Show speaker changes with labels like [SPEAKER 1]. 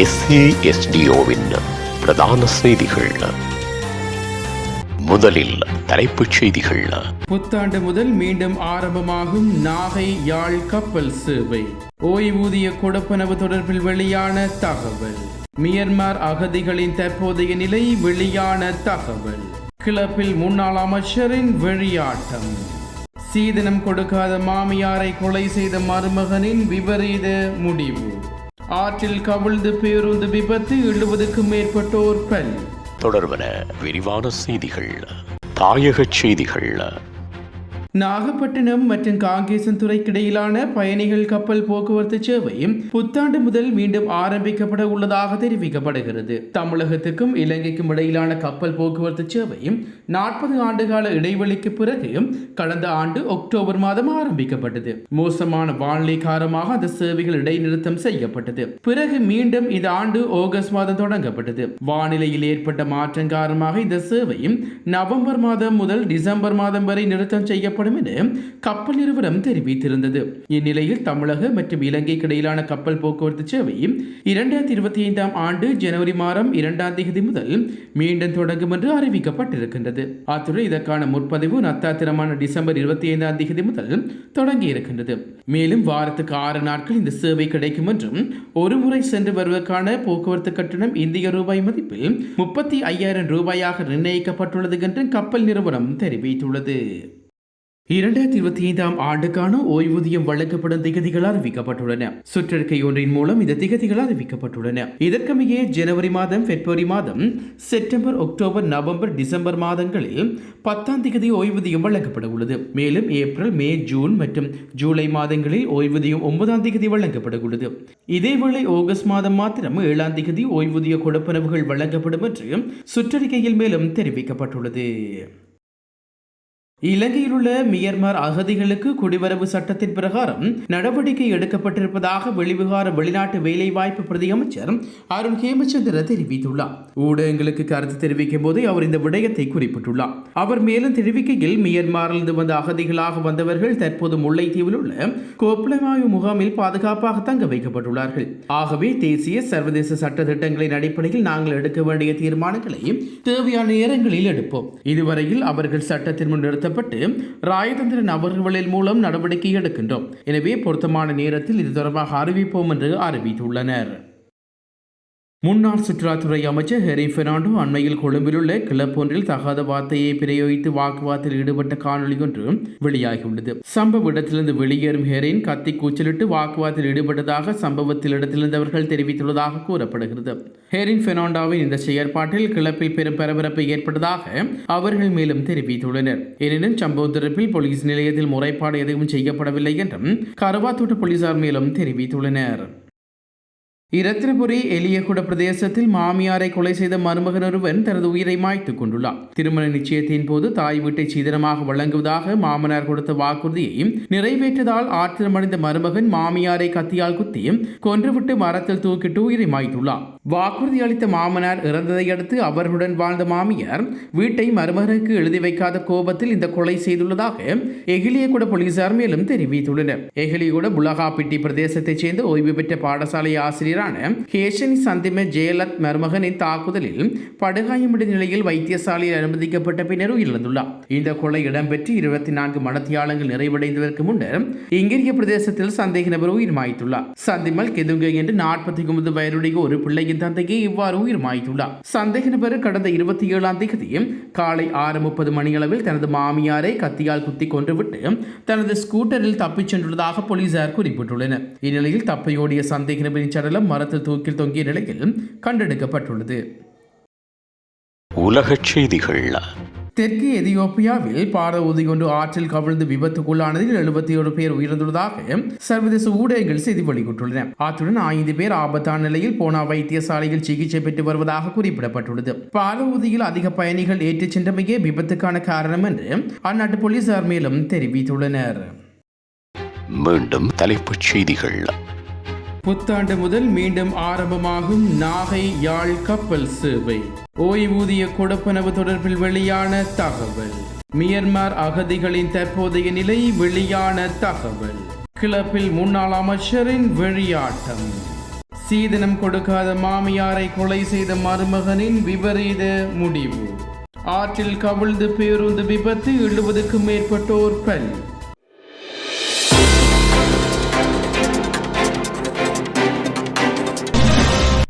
[SPEAKER 1] SASDOவின் பிரதான செய்திகள். முதலில் தலைப்புச் செய்திகள்.
[SPEAKER 2] புத்தாண்டு முதல் மீண்டும் ஆரம்பமாகும் நாகை யாழ் கப்பல் சேவை. ஓய்வூதிய கொடுப்பனவு தொடர்பில் வெளியான தகவல். மியன்மார் அகதிகளின் தற்போதைய நிலை வெளியான தகவல். கிளப்பில் முன்னாள் அமைச்சரின் வெளியாட்டம். சீதனம் கொடுக்காத மாமியாரை கொலை செய்த மருமகனின் விபரீத முடிவு. ஆற்றில் கவிழ்ந்து பேருந்து விபத்து, 70க்கும் மேற்பட்டோர் பலி.
[SPEAKER 1] தொடர்பன விரிவான செய்திகள். தாயகச் செய்திகள்.
[SPEAKER 2] நாகப்பட்டினம் மற்றும் காங்கேசன்துறைக்கு இடையிலான பயணிகள் கப்பல் போக்குவரத்து சேவை புத்தாண்டு முதல் மீண்டும் ஆரம்பிக்கப்பட உள்ளதாக தெரிவிக்கப்படுகிறது. தமிழகத்துக்கும் இலங்கைக்கும் இடையிலான கப்பல் போக்குவரத்து சேவை 40 ஆண்டுகால இடைவெளிக்கு பிறகு கடந்த ஆண்டு அக்டோபர் மாதம் ஆரம்பிக்கப்பட்டது. மோசமான வானிலை காரணமாக அந்த சேவைகள் இடைநிறுத்தம் செய்யப்பட்டது. பிறகு மீண்டும் இந்த ஆண்டு ஆகஸ்ட் மாதம் தொடங்கப்பட்டது. வானிலையில் ஏற்பட்ட மாற்றம் காரணமாக இந்த சேவை நவம்பர் மாதம் முதல் டிசம்பர் மாதம் வரை நிறுத்தம் செய்யப்படும் என கப்பல் நிறுவனம் தெரிவித்திருந்தது. இந்நிலையில் தமிழக மற்றும் இலங்கைக்கு இடையிலான கப்பல் போக்குவரத்து சேவை 2025 ஆண்டு ஜனவரி மாதம் 2ஆம் தேதி முதல் மீண்டும் தொடங்கும் என்று அறிவிக்கப்பட்டிருக்கின்றது. அத்துடன் இதற்கான முற்பதிவு நத்தாத்திரமான டிசம்பர் 25ஆம் தேதி முதல் தொடங்கி இருக்கின்றது. மேலும் வாரத்துக்கு 6 நாட்கள் இந்த சேவை கிடைக்கும் என்றும் ஒரு முறை சென்று வருவதற்கான போக்குவரத்து கட்டணம் இந்திய ரூபாய் மதிப்பில் 35,000 ரூபாயாக நிர்ணயிக்கப்பட்டுள்ளது என்றும் கப்பல் நிறுவனம் தெரிவித்துள்ளது. 2025 ஆண்டுக்கான ஓய்வூதியம் வழங்கப்படும் திகதிகள் அறிவிக்கப்பட்டுள்ளன. சுற்றறிக்கை ஒன்றின் மூலம் இந்த திகதிகள் அறிவிக்கப்பட்டுள்ளன. இதற்கமைய ஜனவரி மாதம், பிப்ரவரி மாதம், செப்டம்பர், அக்டோபர், நவம்பர், டிசம்பர் மாதங்களில் 10ஆம் திகதி ஓய்வூதியம் வழங்கப்பட உள்ளது. மேலும் ஏப்ரல், மே, ஜூன் மற்றும் ஜூலை மாதங்களில் ஓய்வூதியம் 9ஆம் திகதி வழங்கப்பட உள்ளது. இதேவேளை ஆகஸ்ட் மாதம் மாத்திரம் 7ஆம் திகதி ஓய்வூதிய கொடுப்பனவுகள் வழங்கப்படும் என்று சுற்றறிக்கையில் மேலும் தெரிவிக்கப்பட்டுள்ளது. இலங்கையில் உள்ள மியன்மார் அகதிகளுக்கு குடிவரவு சட்டத்தின் பிரகாரம் நடவடிக்கை எடுக்கப்பட்டிருப்பதாக வெளிவிகார வெளிநாட்டு வேலைவாய்ப்பு பிரதி அமைச்சர் அருண் ஹேமச்சந்திர தெரிவித்துள்ளார். ஊடகங்களுக்கு கருத்து தெரிவிக்கும் போது அவர் இந்த விடயத்தை குறிப்பிட்டுள்ளார். அவர் மேலும் தெரிவிக்கையில், மியன்மாரிலிருந்து வந்த அகதிகளாக வந்தவர்கள் தற்போது முல்லைத்தீவில் உள்ள கோப்லமாயு முகாமில் பாதுகாப்பாக தங்க வைக்கப்பட்டுள்ளார்கள். ஆகவே தேசிய சர்வதேச சட்ட திட்டங்களின் அடிப்படையில் நாங்கள் எடுக்க வேண்டிய தீர்மானங்களை தேவையான நேரங்களில் எடுப்போம். இதுவரையில் அவர்கள் சட்டத்தின் முன் நிறுத்த ராயதந்திர நபர்களின் மூலம் நடவடிக்கை எடுக்கின்றோம். எனவே பொருத்தமான நேரத்தில் இது தொடர்பாக அறிவிப்போம் என்று அறிவித்துள்ளனர். முன்னாள் சுற்றுலாத்துறை அமைச்சர் ஹெரி பெர்னாண்டோ அண்மையில் கொழும்பில் உள்ள கிளப் ஒன்றில் தகாத வார்த்தையை பிரயோகித்து வாக்குவாதத்தில் ஈடுபட்ட காணொலி ஒன்று வெளியாகியுள்ளது. சம்பவ இடத்திலிருந்து வெளியேறும் ஹெரின் கத்தி கூச்சலிட்டு வாக்குவாதத்தில் ஈடுபட்டதாக சம்பவத்தில் இடத்திலிருந்தவர்கள் தெரிவித்துள்ளதாக கூறப்படுகிறது. ஹெரின் பெர்னாண்டோவின் இந்த செயற்பாட்டில் கிளப்பில் பெரும் பரபரப்பு ஏற்பட்டதாக அவர்கள் மேலும் தெரிவித்துள்ளனர். எனினும் சம்பவ தொடர்பில் போலீஸ் நிலையத்தில் முறைப்பாடு எதுவும் செய்யப்படவில்லை என்றும் கருவாத்தோட்ட போலீசார் மேலும் தெரிவித்துள்ளனர். இரத்தினபுரி எலியகுட பிரதேசத்தில் மாமியாரை கொலை செய்த மருமகன் ஒருவன் தனது உயிரை மாய்த்துக் கொண்டுள்ளார். திருமண நிச்சயத்தின் போது தாய் வீட்டை சீதனமாக வழங்குவதாக மாமனார் கொடுத்த வாக்குறுதியை நிறைவேற்றதால் ஆத்திரமடைந்த மருமகன் மாமியாரை கத்தியால் குத்தி கொன்றுவிட்டு மரத்தில் தூக்கிட்டு உயிரை மாய்த்துள்ளார். வாக்குறுதி அளித்த மாமனார் இறந்ததை அடுத்து அவர்களுடன் வாழ்ந்த மாமியார் வீட்டை மருமகனுக்கு எழுதி வைக்காத கோபத்தில் இந்த கொலை செய்துள்ளதாக எகிலியகுட போலீசார் மேலும் தெரிவித்துள்ளனர். எகிலியகுட புலகாப்பிட்டி பிரதேசத்தைச் சேர்ந்த ஓய்வு பெற்ற பாடசாலை ஆசிரியர் ஹேஷனி சந்திம ஜெயலத் மருமகனின் தாக்குதலில் படுகாயமடைந்த நிலையில் வைத்தியசாலையில் அனுமதிக்கப்பட்ட பின்னர் உயிரிழந்துள்ளார். இந்த கொலை இடம்பெற்று 24 மணத்தியாலங்கள் நிறைவடைந்ததற்கு முன்னர் இங்கிரிய பிரதேசத்தில் சந்தேக நபர் உயிர் மாய்த்துள்ளார். சந்திமல் கெதுங்க என்று 49 வயதுடைய ஒரு பிள்ளையின் தந்தையை இவ்வாறு உயிர் மாய்த்துள்ளார். சந்தேக நபர் கடந்த 27ஆம் தேதி காலை 6:30 மணியளவில் தனது மாமியாரை கத்தியால் குத்தி கொன்றுவிட்டு தனது ஸ்கூட்டரில் தப்பிச் சென்றுள்ளதாக போலீசார் குறிப்பிட்டுள்ளனர். இந்நிலையில் தப்பையோடிய சந்தேக நபரின் சடலம் மரத்தில் தூக்கில் தொங்கிய நிலையில் கண்டெடுக்கப்பட்டுள்ளது.
[SPEAKER 1] உலகச் செய்திகள்.
[SPEAKER 2] தெற்கு எதியோப்பியாவில் பாட ஊதி கொண்டு ஆற்றில் கவிழ்ந்து விபத்துக்குள்ளானதில் 71 பேர் உயிரிழந்துள்ளதாக சர்வதேச ஊடகங்கள் செய்தி வெளியிட்டுள்ளன. அத்துடன் 5 பேர் ஆபத்தான நிலையில் போனா வைத்தியசாலையில் சிகிச்சை பெற்று வருவதாக குறிப்பிடப்பட்டுள்ளது. பாட ஊதியில் அதிக பயணிகள் ஏற்றிச் சென்றமையே விபத்துக்கான காரணம் என்று அந்நாட்டு போலீசார் மேலும் தெரிவித்துள்ளனர்.
[SPEAKER 1] மீண்டும் தலைப்புச் செய்திகள்.
[SPEAKER 2] புத்தாண்டு முதல் மீண்டும் ஆரம்பமாகும் நாகை யாழ் கப்பல் சேவை. ஓய்வூதிய கொடுப்பனவு தொடர்பில் வெளியான தகவல். மியன்மார் அகதிகளின் தற்போதைய நிலை வெளியான தகவல். கிளப்பில் முன்னாள் அமைச்சரின் வெளியாட்டம். சீதனம் கொடுக்காத மாமியாரை கொலை செய்த மருமகனின் விபரீத முடிவு. ஆற்றில் கவிழ்ந்து பேருந்து விபத்து 70க்கும் மேற்பட்டோர் பலி.